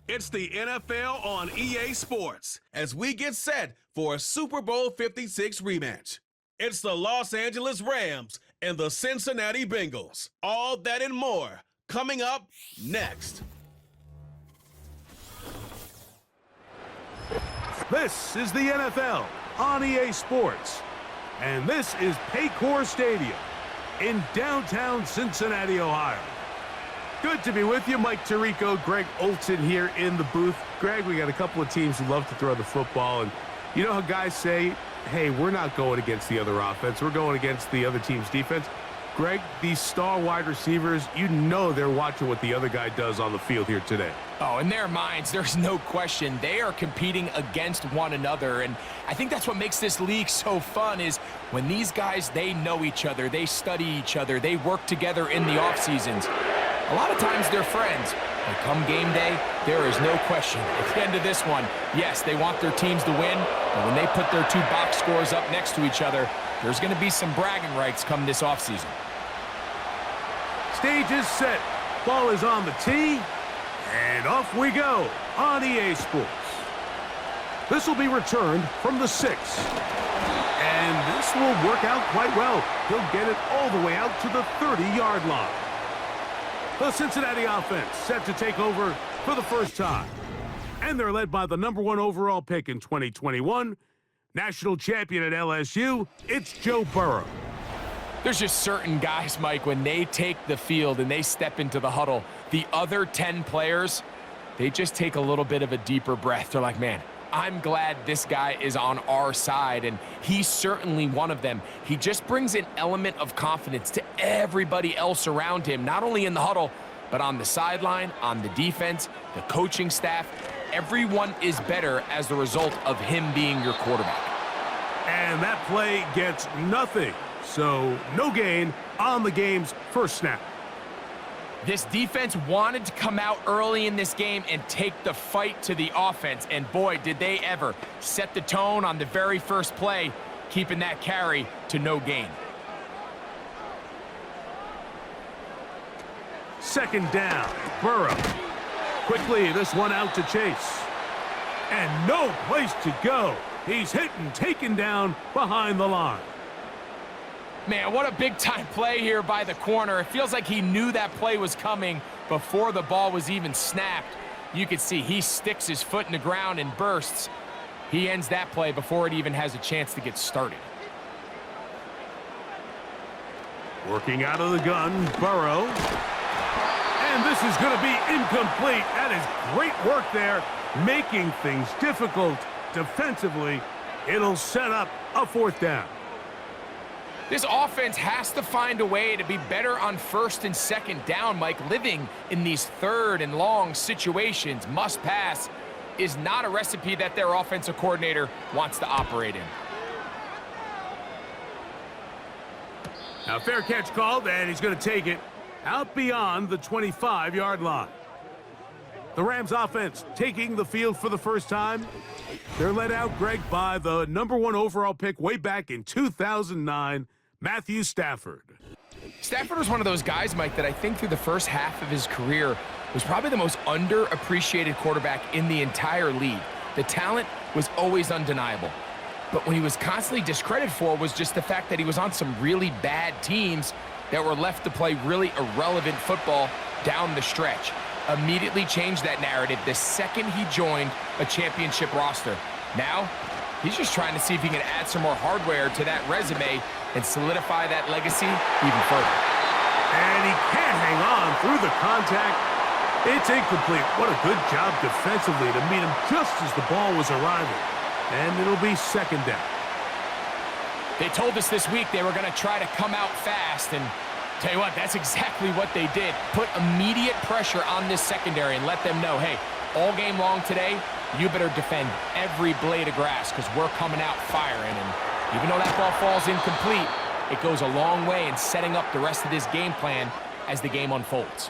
It's the NFL on EA Sports as we get set for a Super Bowl 56 rematch. It's the Los Angeles Rams and the Cincinnati Bengals. All that and more coming up next. This is the NFL on EA Sports, and this is Paycor Stadium in downtown Cincinnati, Ohio. Good to be with you. Mike Tirico, Greg Olson here in the booth. Greg, we got a couple of teams who love to throw the football, and you know how guys say, hey, we're not going against the other offense. We're going against the other team's defense. Greg, these star wide receivers, you know they're watching what the other guy does on the field here today. Oh, in their minds, there's no question. They are competing against one another, and I think that's what makes this league so fun is when these guys, they know each other, they study each other, they work together in the off seasons. A lot of times they're friends, but come game day, there is no question. At the end of this one, yes, they want their teams to win, but when they put their two box scores up next to each other, there's going to be some bragging rights come this offseason. Stage is set. Ball is on the tee, and off we go on EA Sports. This will be returned from the 6. And this will work out quite well. He'll get it all the way out to the 30-yard line. The Cincinnati offense set to take over for the first time. And they're led by the #1 overall pick in 2021, national champion at LSU, it's Joe Burrow. There's just certain guys, Mike, when they take the field and they step into the huddle, the other 10 players, they just take a little bit of a deeper breath. They're like, man, I'm glad this guy is on our side, and he's certainly one of them. He just brings an element of confidence to everybody else around him, not only in the huddle, but on the sideline, on the defense, the coaching staff. Everyone is better as the result of him being your quarterback. And that play gets nothing, so no gain on the game's first snap. This defense wanted to come out early in this game and take the fight to the offense, and boy, did they ever set the tone on the very first play, keeping that carry to no gain. Second down, Burrow. Quickly, this one out to Chase. And no place to go. He's hit and taken down behind the line. Man, what a big-time play here by the corner. It feels like he knew that play was coming before the ball was even snapped. You can see he sticks his foot in the ground and bursts. He ends that play before it even has a chance to get started. Working out of the gun, Burrow. And this is going to be incomplete. That is great work there, making things difficult defensively. It'll set up a fourth down. This offense has to find a way to be better on first and second down, Mike. Living in these third and long situations, must pass, is not a recipe that their offensive coordinator wants to operate in. Now, fair catch called, and he's going to take it out beyond the 25-yard line. The Rams offense taking the field for the first time. They're led out, Greg, by the #1 overall pick way back in 2009, Matthew Stafford. Stafford was one of those guys, Mike, that I think through the first half of his career was probably the most underappreciated quarterback in the entire league. The talent was always undeniable. But when he was constantly discredited for was just the fact that he was on some really bad teams that were left to play really irrelevant football down the stretch. Immediately changed that narrative the second he joined a championship roster. Now, he's just trying to see if he can add some more hardware to that resume and solidify that legacy even further. And he can't hang on through the contact. It's incomplete. What a good job defensively to meet him just as the ball was arriving. And it'll be second down. They told us this week they were going to try to come out fast, and tell you what, that's exactly what they did. Put immediate pressure on this secondary and let them know, hey, all game long today, you better defend every blade of grass because we're coming out firing. And even though that ball falls incomplete, it goes a long way in setting up the rest of this game plan as the game unfolds.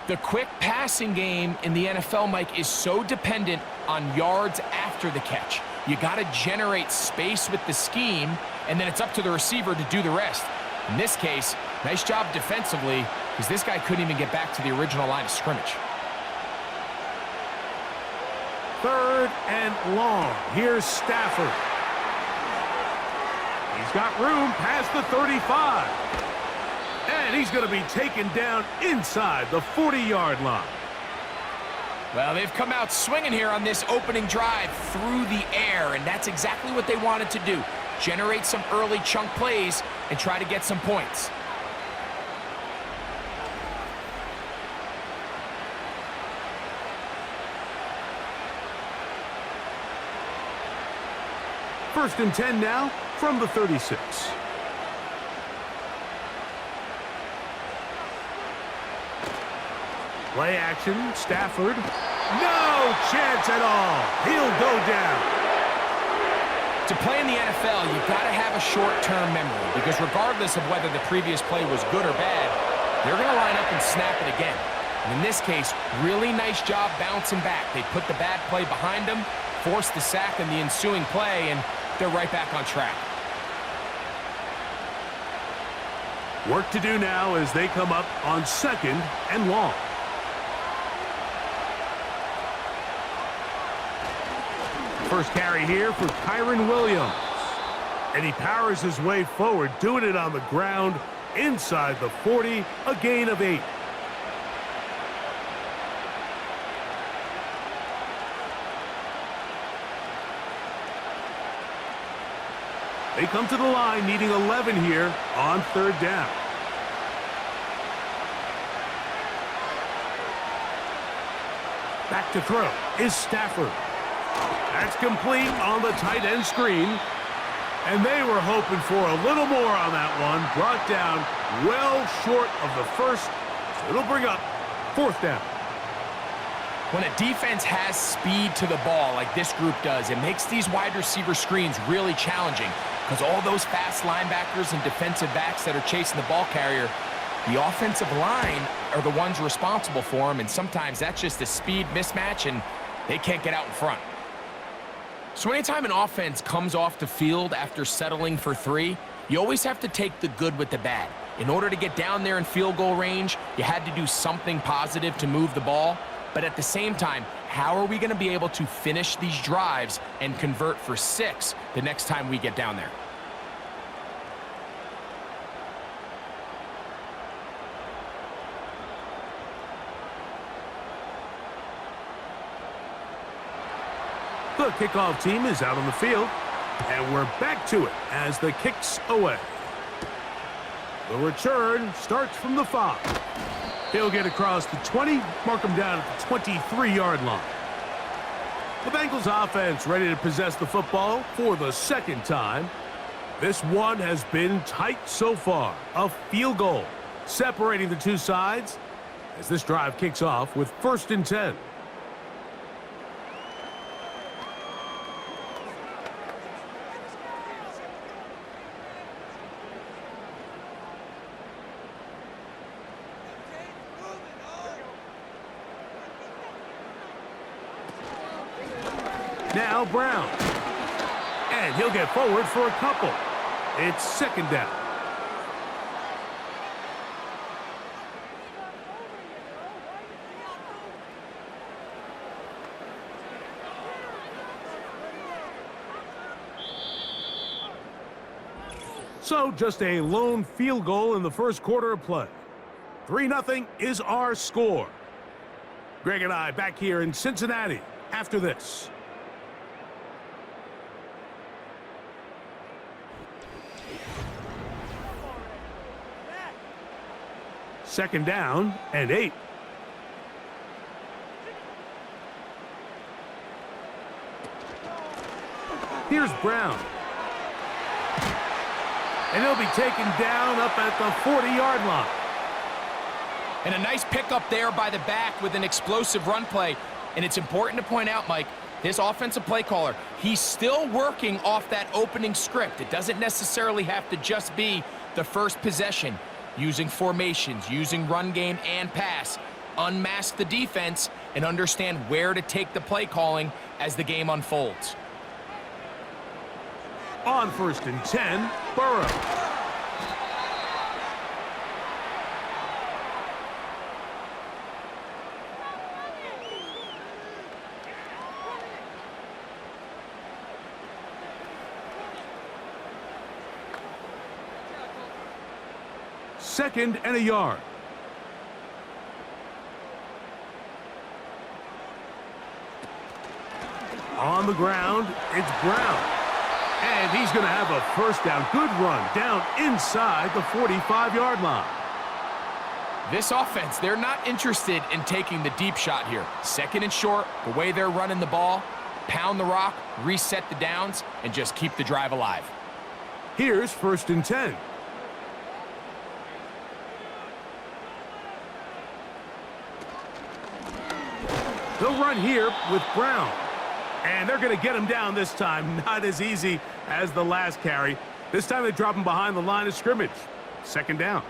The quick passing game in the NFL, Mike, is so dependent on yards after the catch. You got to generate space with the scheme, and then it's up to the receiver to do the rest. In this case, nice job defensively, because this guy couldn't even get back to the original line of scrimmage. 3rd and long. Here's Stafford. He's got room past the 35. And he's going to be taken down inside the 40-yard line. Well, they've come out swinging here on this opening drive through the air, and that's exactly what they wanted to do. Generate some early chunk plays and try to get some points. First and 10 now from the 36. Play action, Stafford. No chance at all. He'll go down. To play in the NFL, you've got to have a short-term memory because regardless of whether the previous play was good or bad, they're going to line up and snap it again. And in this case, really nice job bouncing back. They put the bad play behind them, forced the sack in the ensuing play, and they're right back on track. Work to do now as they come up on 2nd and long. First carry here for Kyron Williams. And he powers his way forward, doing it on the ground inside the 40, a gain of 8. They come to the line needing 11 here on 3rd down. Back to throw is Stafford. That's complete on the tight end screen. And they were hoping for a little more on that one. Brought down well short of the first. So it'll bring up 4th down. When a defense has speed to the ball like this group does, it makes these wide receiver screens really challenging because all those fast linebackers and defensive backs that are chasing the ball carrier, the offensive line are the ones responsible for them, and sometimes that's just a speed mismatch and they can't get out in front. So anytime an offense comes off the field after settling for 3, you always have to take the good with the bad. In order to get down there in field goal range, you had to do something positive to move the ball. But at the same time, how are we going to be able to finish these drives and convert for 6 the next time we get down there? The kickoff team is out on the field, and we're back to it as the kick's away. The return starts from the 5. He'll get across the 20, mark him down at the 23-yard line. The Bengals offense ready to possess the football for the 2nd time. This one has been tight so far. A field goal separating the two sides as this drive kicks off with 1st and 10. Now Brown. And he'll get forward for a couple. It's 2nd down. So just a lone field goal in the first quarter of play. 3-0 is our score. Greg and I back here in Cincinnati after this. Second down and 8. Here's Brown. And he'll be taken down up at the 40-yard line. And a nice pickup there by the back with an explosive run play. And it's important to point out, Mike, this offensive play caller, he's still working off that opening script. It doesn't necessarily have to just be the first possession. Using formations, using run game and pass, unmask the defense, and understand where to take the play calling as the game unfolds. On 1st and 10, Burrow. 2nd and a yard. On the ground, it's Brown. And he's going to have a first down. Good run down inside the 45-yard line. This offense, they're not interested in taking the deep shot here. 2nd and short, the way they're running the ball, pound the rock, reset the downs, and just keep the drive alive. Here's 1st and 10. They'll run here with Brown. And they're going to get him down this time. Not as easy as the last carry. This time they drop him behind the line of scrimmage. 2nd down.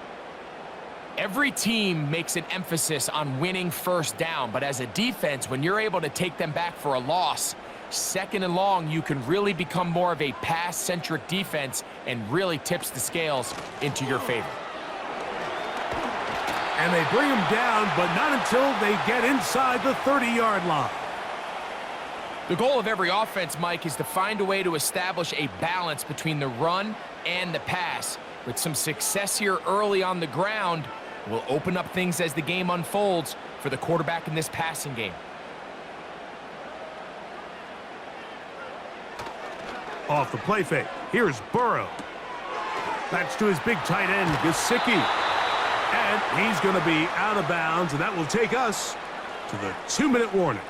Every team makes an emphasis on winning first down, but as a defense, when you're able to take them back for a loss, 2nd and long, you can really become more of a pass-centric defense and really tips the scales into your favor. And they bring him down, but not until they get inside the 30-yard line. The goal of every offense, Mike, is to find a way to establish a balance between the run and the pass. With some success here early on the ground, will open up things as the game unfolds for the quarterback in this passing game. Off the play fake, here's Burrow. That's to his big tight end, Gesicki. And he's going to be out of bounds, and that will take us to the 2-minute warning.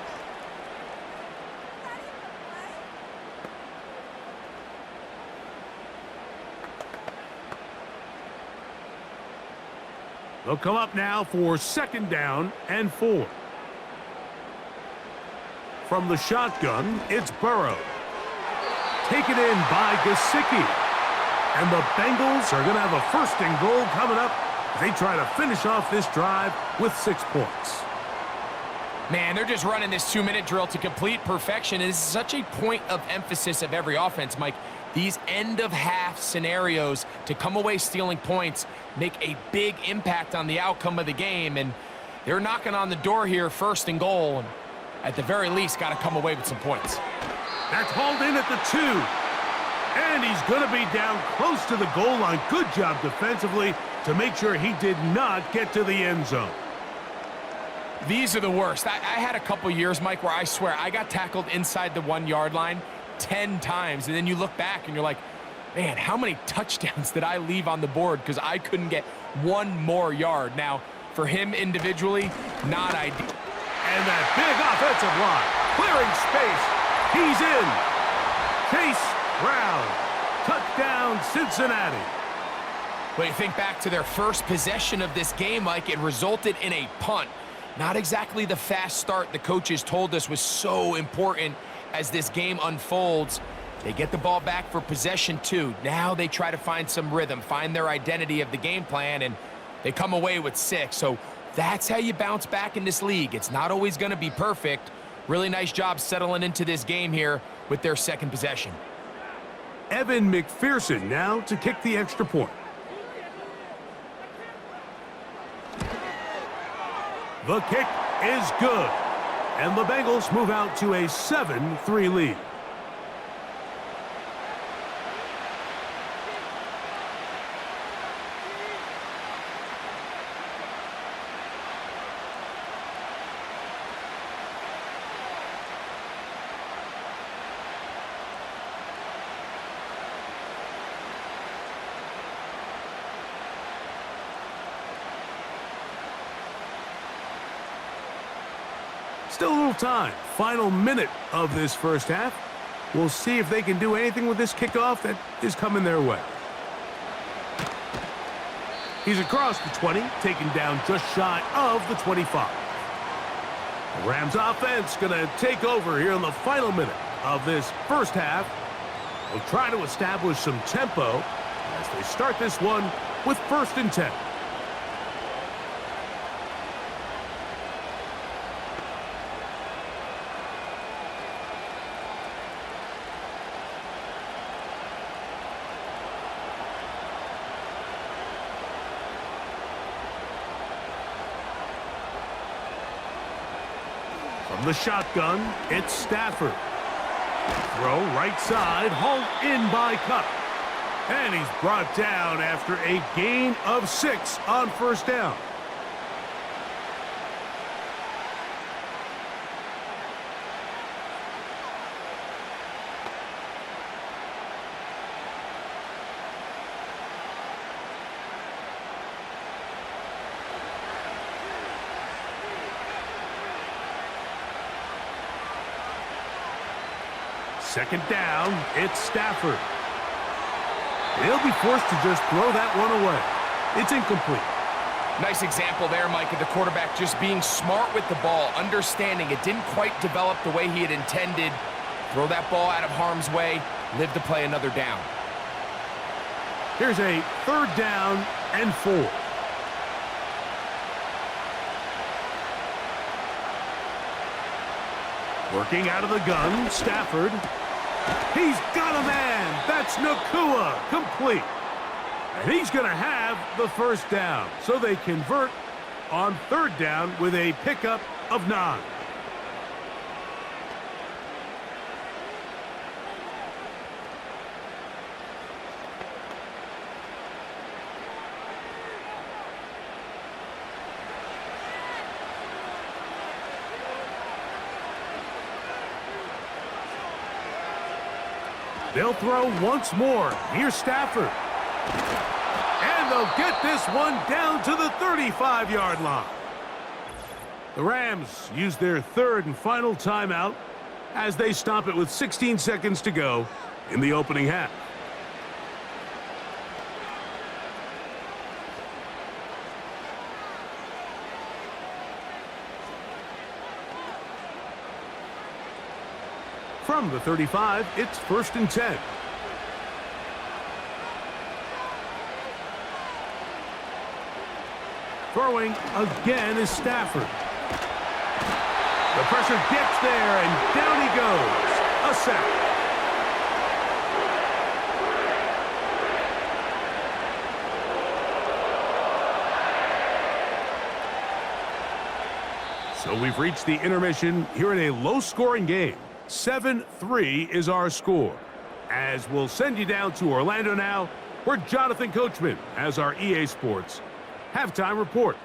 They'll come up now for 2nd down and 4. From the shotgun, it's Burrow. Taken in by Gesicki. And the Bengals are going to have a 1st and goal coming up as they try to finish off this drive with 6 points. Man, they're just running this 2-minute drill to complete perfection. And this is such a point of emphasis of every offense, Mike. These end-of-half scenarios to come away stealing points make a big impact on the outcome of the game. And they're knocking on the door here, 1st and goal. And at the very least, got to come away with some points. That's hauled in at the 2. And he's going to be down close to the goal line. Good job defensively to make sure he did not get to the end zone. These are the worst. I had a couple years, Mike, where I swear I got tackled inside the 1-yard line 10 times. And then you look back and you're like, man, how many touchdowns did I leave on the board because I couldn't get 1 more yard? Now, for him individually, not ideal. And that big offensive line, clearing space. He's in. Chase Brown. Touchdown, Cincinnati. But you think back to their first possession of this game, Mike, it resulted in a punt. Not exactly the fast start the coaches told us was so important as this game unfolds. They get the ball back for possession 2. Now they try to find some rhythm, find their identity of the game plan, and they come away with 6. So that's how you bounce back in this league. It's not always going to be perfect. Really nice job settling into this game here with their 2nd possession. Evan McPherson now to kick the extra point. The kick is good. And the Bengals move out to a 7-3 lead. Still a little time. Final minute of this first half. We'll see if they can do anything with this kickoff that is coming their way. He's across the 20, taken down just shy of the 25. The Rams offense going to take over here in the final minute of this first half. They'll try to establish some tempo as they start this one with 1st and 10. From the shotgun, it's Stafford. Throw right side, hauled in by Cup. And he's brought down after a gain of 6 on first down. Second down, it's Stafford. He'll be forced to just throw that one away. It's incomplete. Nice example there, Mike, of the quarterback just being smart with the ball, understanding it didn't quite develop the way he had intended. Throw that ball out of harm's way, live to play another down. Here's a third down and 4. Working out of the gun, Stafford. He's got a man. That's Nakua, complete. And he's going to have the first down. So they convert on third down with a pickup of 9. They'll throw once more. Here's Stafford. And they'll get this one down to the 35-yard line. The Rams use their third and final timeout as they stop it with 16 seconds to go in the opening half. From the 35, it's 1st and 10. Throwing again is Stafford. The pressure gets there, and down he goes. A sack. So we've reached the intermission here in a low-scoring game. 7-3 is our score. As we'll send you down to Orlando now, where Jonathan Coachman has our EA Sports halftime report.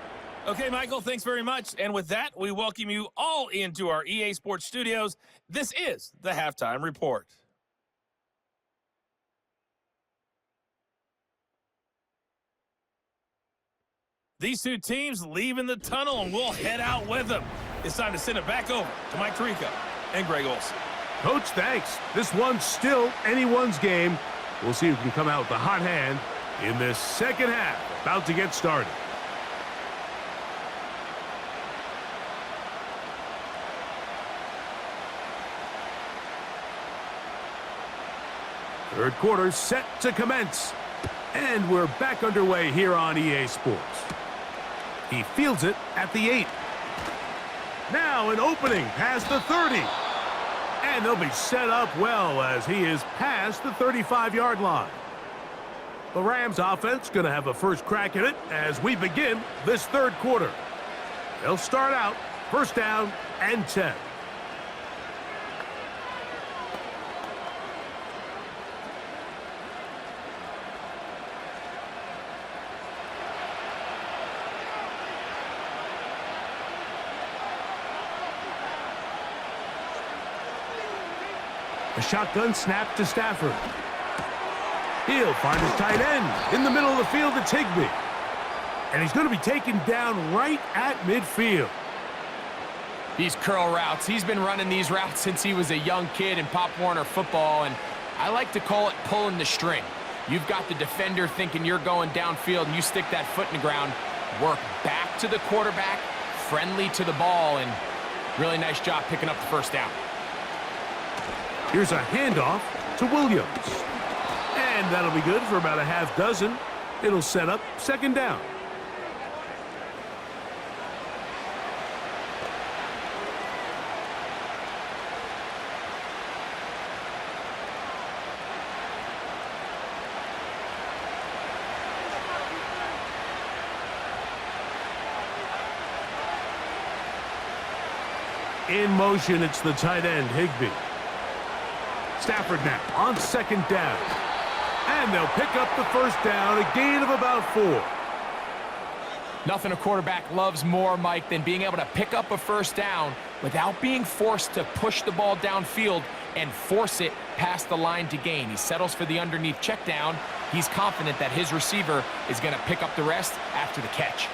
Okay, Michael, thanks very much. And with that, we welcome you all into our EA Sports studios. This is the halftime report. These two teams leaving the tunnel, and we'll head out with them. It's time to send it back over to Mike Tirico and Greg Olson. Coach, thanks. This one's still anyone's game. We'll see who can come out with the hot hand in this second half. About to get started. Third quarter set to commence. And we're back underway here on EA Sports. He fields it at the 8. Now an opening past the 30. And they'll be set up well as he is past the 35-yard line. The Rams offense going to have a first crack at it as we begin this third quarter. They'll start out first down and 10. A shotgun snap to Stafford. He'll find his tight end in the middle of the field to Higbee. And he's going to be taken down right at midfield. These curl routes, he's been running these routes since he was a young kid in Pop Warner football, and I like to call it pulling the string. You've got the defender thinking you're going downfield, and you stick that foot in the ground, work back to the quarterback, friendly to the ball, and really nice job picking up the first down. Here's a handoff to Williams. And that'll be good for about a half dozen. It'll set up second down. In motion, it's the tight end, Higbee. Stafford now on second down. And they'll pick up the first down, a gain of about 4. Nothing a quarterback loves more, Mike, than being able to pick up a first down without being forced to push the ball downfield and force it past the line to gain. He settles for the underneath check down. He's confident that his receiver is going to pick up the rest after the catch.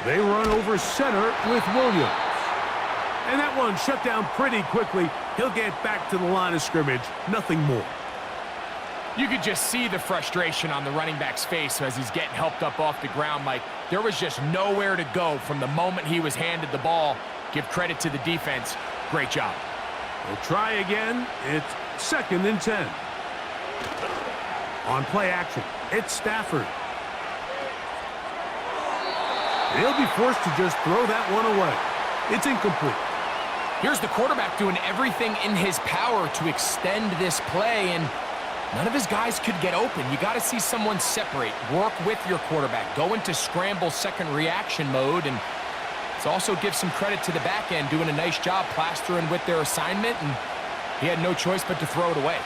They run over center with Williams. And that one shut down pretty quickly. He'll get back to the line of scrimmage. Nothing more. You could just see the frustration on the running back's face as he's getting helped up off the ground, Mike. There was just nowhere to go from the moment he was handed the ball. Give credit to the defense. Great job. We'll try again. It's 2nd and 10. On play action, it's Stafford. They'll be forced to just throw that one away. It's incomplete. Here's the quarterback doing everything in his power to extend this play, and none of his guys could get open. You got to see someone separate, work with your quarterback, go into scramble second reaction mode, and let's also give some credit to the back end doing a nice job plastering with their assignment, and he had no choice but to throw it away.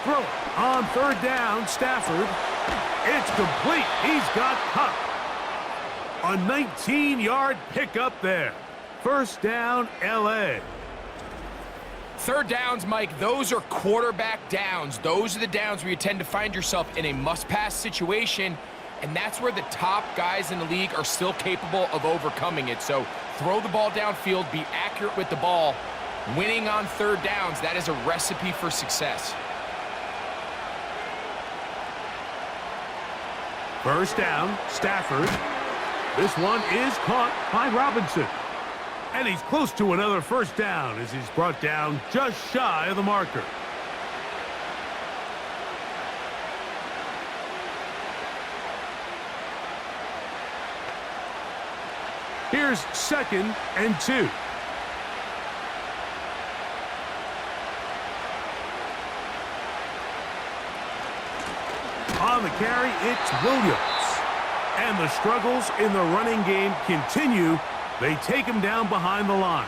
Throw it on 3rd down, Stafford. It's complete. He's got Cup. A 19-yard pickup there. First down, L.A. 3rd downs, Mike, those are quarterback downs. Those are the downs where you tend to find yourself in a must-pass situation, and that's where the top guys in the league are still capable of overcoming it. So throw the ball downfield, be accurate with the ball. Winning on 3rd downs, that is a recipe for success. First down, Stafford. This one is caught by Robinson. And he's close to another first down as he's brought down just shy of the marker. Here's 2nd and 2. On the carry, it's Williams. And the struggles in the running game continue. They take him down behind the line.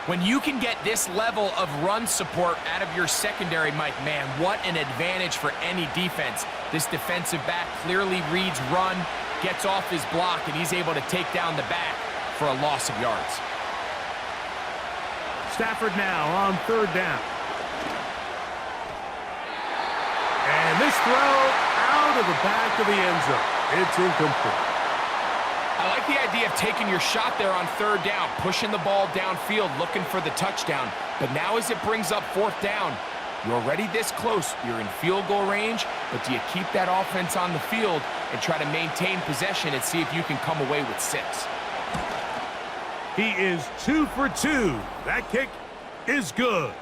When you can get this level of run support out of your secondary, Mike, man, what an advantage for any defense. This defensive back clearly reads run, gets off his block, and he's able to take down the back for a loss of yards. Stafford now on 3rd down. And this throw out of the back of the end zone. It's incomplete. I like the idea of taking your shot there on 3rd down, pushing the ball downfield, looking for the touchdown. But now as it brings up 4th down, you're already this close. You're in field goal range, but do you keep that offense on the field and try to maintain possession and see if you can come away with 6? He is 2 for 2. That kick is good.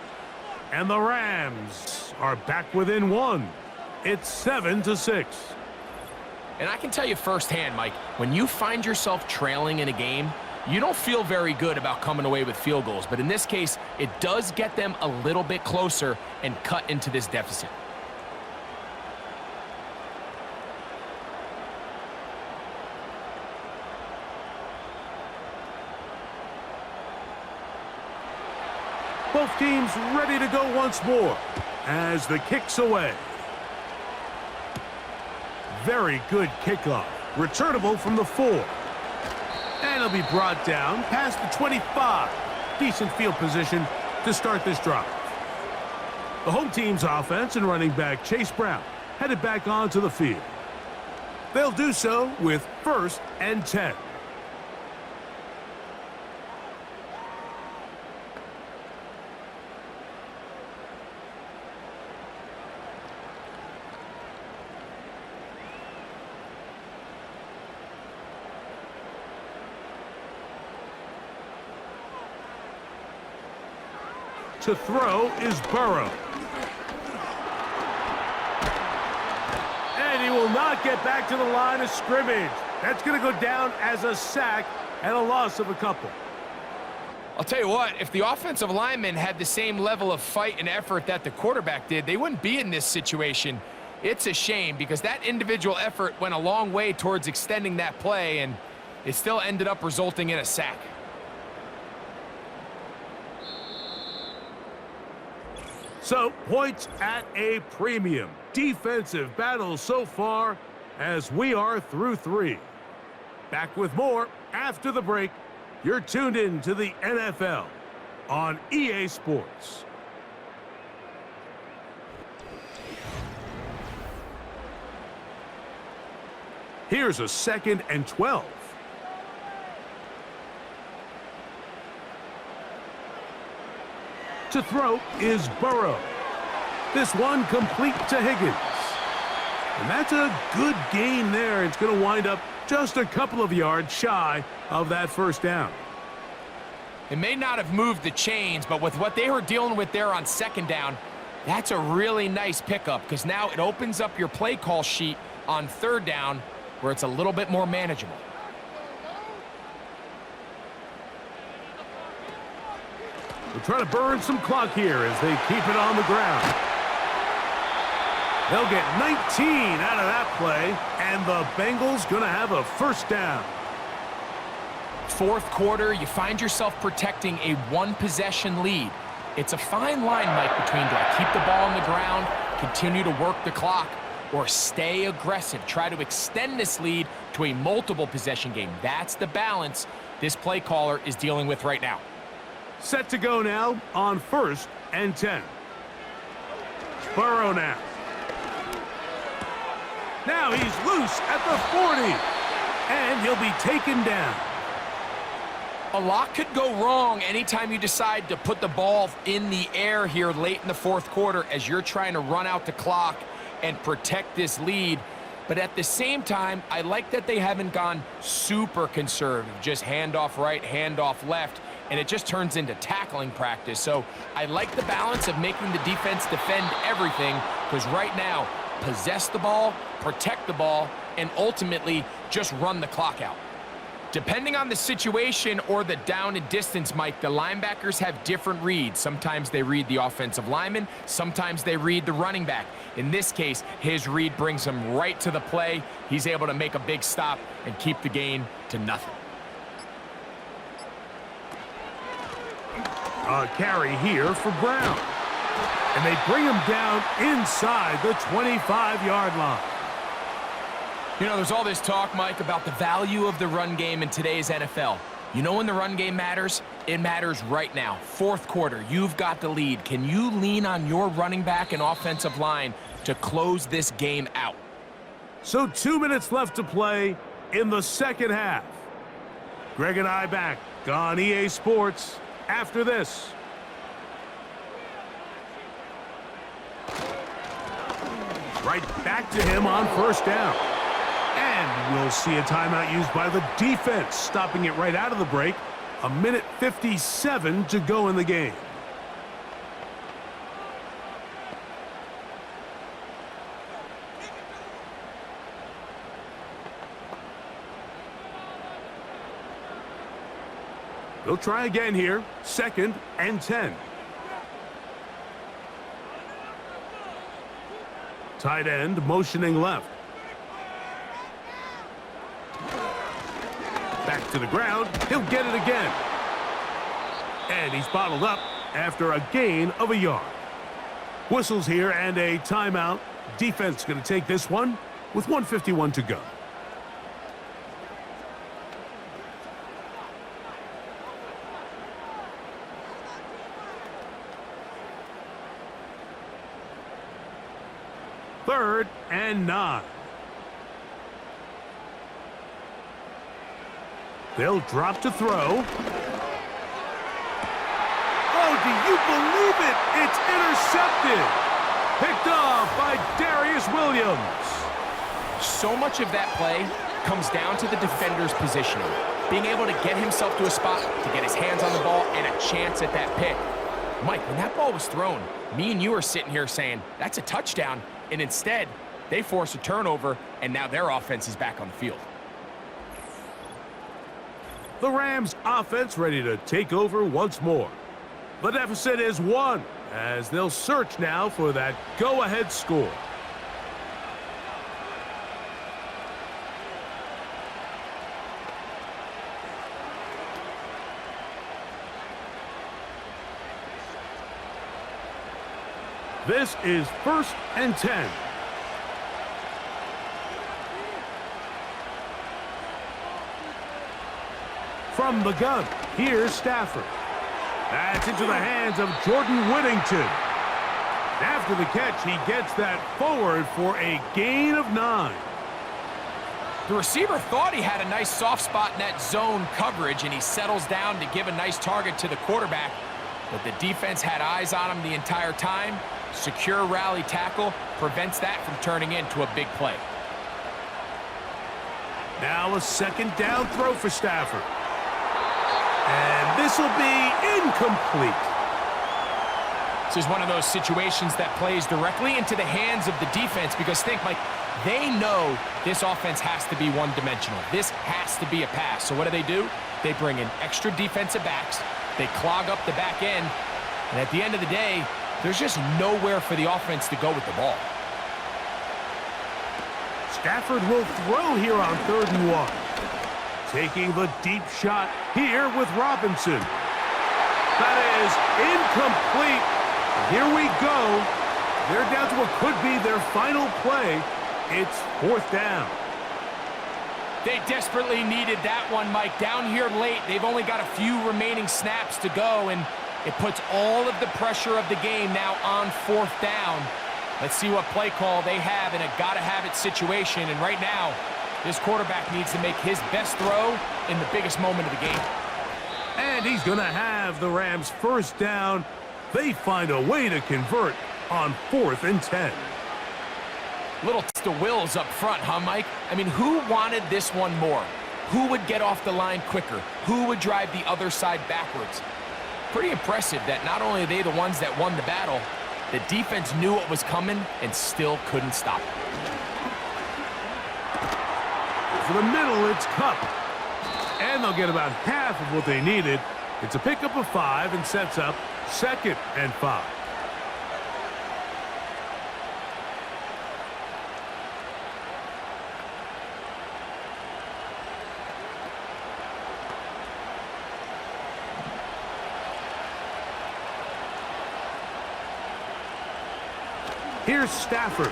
And the Rams are back within 1. It's 7-6. And I can tell you firsthand, Mike, when you find yourself trailing in a game, you don't feel very good about coming away with field goals. But in this case, it does get them a little bit closer and cut into this deficit. Both teams ready to go once more as the kick's away. Very good kickoff. Returnable from the 4. And it'll be brought down past the 25. Decent field position to start this drive. The home team's offense and running back Chase Brown headed back onto the field. They'll do so with 1st and 10. To throw is Burrow. And he will not get back to the line of scrimmage. That's going to go down as a sack and a loss of a couple. I'll tell you what, if the offensive lineman had the same level of fight and effort that the quarterback did, they wouldn't be in this situation. It's a shame because that individual effort went a long way towards extending that play, and it still ended up resulting in a sack. So, points at a premium. Defensive battle so far as we are through 3. Back with more after the break. You're tuned in to the NFL on EA Sports. Here's a 2nd and 12. To throw is Burrow. This one complete to Higgins. And that's a good gain there. It's going to wind up just a couple of yards shy of that first down. It may not have moved the chains, but with what they were dealing with there on 2nd down, that's a really nice pickup because now it opens up your play call sheet on 3rd down where it's a little bit more manageable. We'll try to burn some clock here as they keep it on the ground. They'll get 19 out of that play, and the Bengals going to have a first down. 4th quarter, you find yourself protecting a 1-possession lead. It's a fine line, Mike, between do I keep the ball on the ground, continue to work the clock, or stay aggressive, try to extend this lead to a multiple-possession game. That's the balance this play caller is dealing with right now. Set to go now on 1st and 10. Burrow now. Now he's loose at the 40, and he'll be taken down. A lot could go wrong anytime you decide to put the ball in the air here late in the 4th quarter as you're trying to run out the clock and protect this lead. But at the same time, I like that they haven't gone super conservative, just handoff right, handoff left, and it just turns into tackling practice. So I like the balance of making the defense defend everything because right now, possess the ball, protect the ball, and ultimately just run the clock out. Depending on the situation or the down and distance, Mike, the linebackers have different reads. Sometimes they read the offensive lineman. Sometimes they read the running back. In this case, his read brings him right to the play. He's able to make a big stop and keep the gain to nothing. A carry here for Brown. And they bring him down inside the 25-yard line. You know, there's all this talk, Mike, about the value of the run game in today's NFL. You know when the run game matters? It matters right now. 4th quarter, you've got the lead. Can you lean on your running back and offensive line to close this game out? So 2 minutes left to play in the 2nd half. Greg and I back on EA Sports after this. Right back to him on 1st down. And we'll see a timeout used by the defense, stopping it right out of the break. 1:57 to go in the game. They'll try again here. 2nd and 10. Tight end motioning left. Back to the ground. He'll get it again. And he's bottled up after a gain of a yard. Whistles here and a timeout. Defense going to take this one with 1:51 to go. Third and 9. They'll drop to throw. Oh, do you believe it? It's intercepted. Picked off by Darius Williams. So much of that play comes down to the defender's positioning. Being able to get himself to a spot, to get his hands on the ball, and a chance at that pick. Mike, when that ball was thrown, me and you are sitting here saying, that's a touchdown. And instead, they force a turnover, and now their offense is back on the field. The Rams offense ready to take over once more. The deficit is 1 as they'll search now for that go-ahead score. This is 1st and 10. From the gun, here's Stafford. That's into the hands of Jordan Whittington. After the catch, he gets that forward for a gain of 9. The receiver thought he had a nice soft spot in that zone coverage, and he settles down to give a nice target to the quarterback. But the defense had eyes on him the entire time. Secure rally tackle prevents that from turning into a big play. Now a 2nd down throw for Stafford. And this will be incomplete. This is one of those situations that plays directly into the hands of the defense because think, Mike, they know this offense has to be one-dimensional. This has to be a pass. So what do? They bring in extra defensive backs. They clog up the back end. And at the end of the day, there's just nowhere for the offense to go with the ball. Stafford will throw here on 3rd and 1. Taking the deep shot here with Robinson. That is incomplete. Here we go. They're down to what could be their final play. It's 4th down. They desperately needed that one, Mike. Down here late, they've only got a few remaining snaps to go, and it puts all of the pressure of the game now on 4th down. Let's see what play call they have in a gotta-have-it situation, and right now, this quarterback needs to make his best throw in the biggest moment of the game. And he's going to have the Rams 1st down. They find a way to convert on 4th and 10. Little to wills up front, huh, Mike? I mean, who wanted this one more? Who would get off the line quicker? Who would drive the other side backwards? Pretty impressive that not only are they the ones that won the battle, the defense knew what was coming and still couldn't stop it. For the middle, it's Cup. And they'll get about half of what they needed. It's a pickup of 5 and sets up 2nd and 5. Here's Stafford.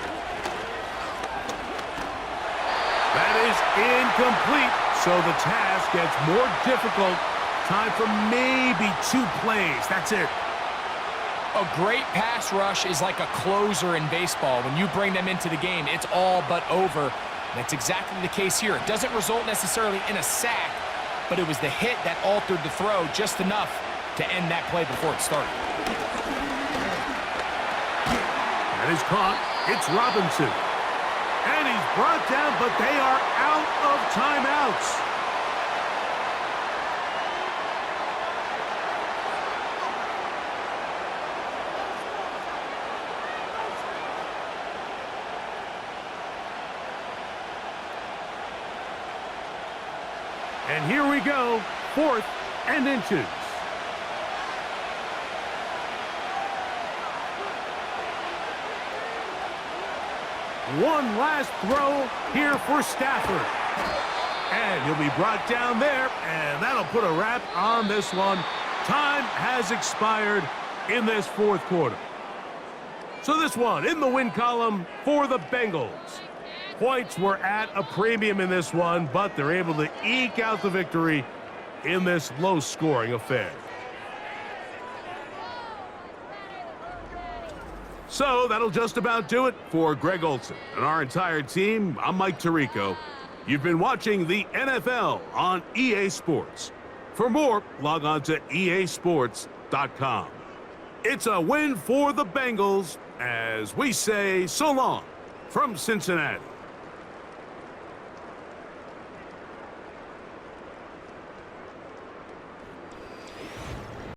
That is incomplete, so the task gets more difficult. Time for maybe 2 plays. That's it. A great pass rush is like a closer in baseball. When you bring them into the game, it's all but over. That's exactly the case here. It doesn't result necessarily in a sack, but it was the hit that altered the throw just enough to end that play before it started. That is caught. It's Robinson. And he's brought down, but they are out of timeouts. And here we go, 4th and inches. One last throw here for Stafford. And he'll be brought down there, and that'll put a wrap on this one. Time has expired in this 4th quarter. So this one in the win column for the Bengals. Points were at a premium in this one, but they're able to eke out the victory in this low-scoring affair. So that'll just about do it for Greg Olson and our entire team. I'm Mike Tirico. You've been watching the NFL on EA Sports. For more, log on to easports.com. It's a win for the Bengals as we say so long from Cincinnati.